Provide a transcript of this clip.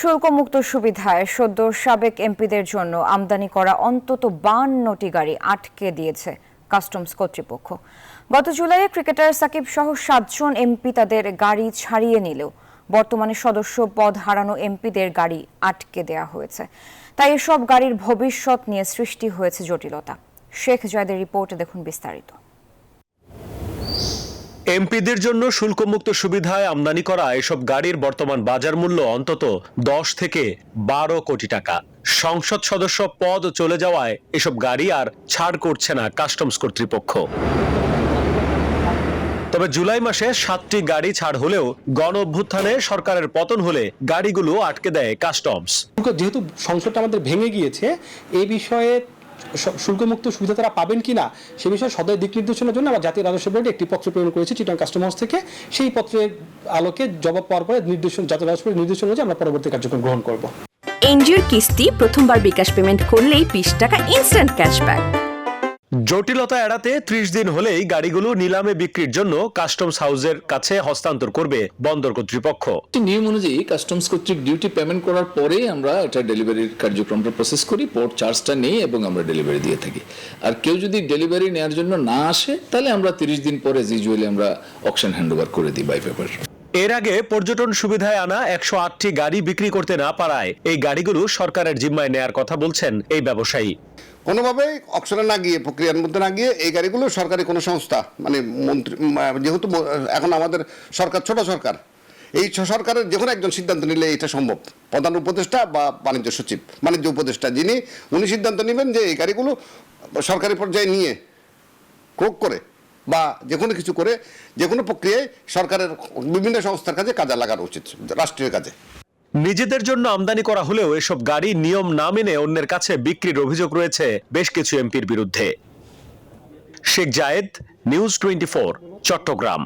শুল্কমুক্ত সুবিধায় সদ্য সাবেক এমপিদের জন্য আমদানি করা অন্তত 52টি গাড়ি আটকে দিয়েছে কাস্টমস কর্তৃপক্ষ। গত জুলাইয়ে ক্রিকেটার সাকিব সহ 7 জন এমপি তাদের গাড়ি ছাড়িয়ে নিলেও বর্তমানে সদস্য পদ হারানো এমপিদের গাড়ি আটকে দেয়া হয়েছে। তাই এসব গাড়ির ভবিষ্যৎ নিয়ে সৃষ্টি হয়েছে জটিলতা। শেখ জায়েদের রিপোর্টে দেখুন বিস্তারিত। এমপিদের জন্য শুল্কমুক্ত সুবিধায় আমদানি করা এসব গাড়ির বর্তমান বাজার মূল্য অন্তত 10 থেকে 12 কোটি টাকা। সংসদ সদস্য পদ চলে যাওয়ায় এসব গাড়ি আর ছাড় করছে না কাস্টমস কর্তৃপক্ষ। তবে জুলাই মাসে 7টি গাড়ি ছাড় হলেও গণ অভ্যুত্থানে সরকারের পতন হলে গাড়িগুলো আটকে দেয় কাস্টমস। যেহেতু সংসদটা আমাদের ভেঙে গিয়েছে, এই বিষয়ে শুল্কমুক্ত সুবিধা তারা পাবেন কিনা সে বিষয়ে সদয় দিক নির্দেশনার জন্য আমরা জাতীয় রাজস্ব বোর্ডে একটি পত্র প্রেরণ করেছি চিটাগং কাস্টম হাউস থেকে। সেই পত্রের আলোকে জবাব পাওয়ার পরে জাতীয় রাজস্ব বোর্ডের নির্দেশনা অনুযায়ী আমরা পরবর্তী কার্যক্রম গ্রহণ করব। এনজিওর কিস্তি প্রথমবার বিকাশ পেমেন্ট করলেই 20 টাকা ইনস্ট্যান্ট ক্যাশব্যাক। জটিলতা এড়াতে 30 দিন হলেই গাড়িগুলো নিলামে বিক্রির জন্য কাস্টমস হাউসের কাছে হস্তান্তর করবে বন্দর কর্তৃপক্ষ। নিয়ম অনুযায়ী কাস্টমস কর্তৃক ডিউটি পেমেন্ট করার পরে আমরা এটা ডেলিভারির কার্যক্রমটা প্রসেস করি, পোর্ট চার্জটা নেই এবং আমরা ডেলিভারি দিয়ে থাকি। আর কেউ যদি ডেলিভারি নেওয়ার জন্য না আসে তাহলে আমরা 30 দিন পরে ইউজুয়ালি আমরা অকশন হ্যান্ডওভার করে দিই বাই পেপার। এর আগে পর্যটন সুবিধায় আনা 108টি গাড়ি বিক্রি করতে না পারায় এই গাড়িগুলো সরকারের জিম্মায় নেয়ার কথা বলছেন এই ব্যবসায়ী। কোনোভাবেই অকশনে না গিয়ে, প্রক্রিয়ার মধ্যে না গিয়ে এই গাড়িগুলো সরকারি কোনো সংস্থা মানে মন্ত্রী, যেহেতু এখন আমাদের সরকার ছোট সরকার, এই সরকারের যে কোনো একজন সিদ্ধান্ত নিলে এটা সম্ভব। প্রধান উপদেষ্টা বা বাণিজ্য সচিব, বাণিজ্য উপদেষ্টা উনি সিদ্ধান্ত নেবেন যে এই গাড়িগুলো সরকারি পর্যায়ে নিয়ে ক্রোক করে বা যে কোনো কিছু করে যে কোনো প্রক্রিয়ায় সরকারের বিভিন্ন সংস্থার কাজে লাগানো উচিত, রাষ্ট্রীয় কাজে। নিজেদের জন্য আমদানি করা হলেও এসব গাড়ি নিয়ম না মেনে অন্যের কাছে বিক্রির অভিযোগ রয়েছে বেশ কিছু এমপির বিরুদ্ধে। শেখ জায়েদ, নিউজ 24, চট্টগ্রাম।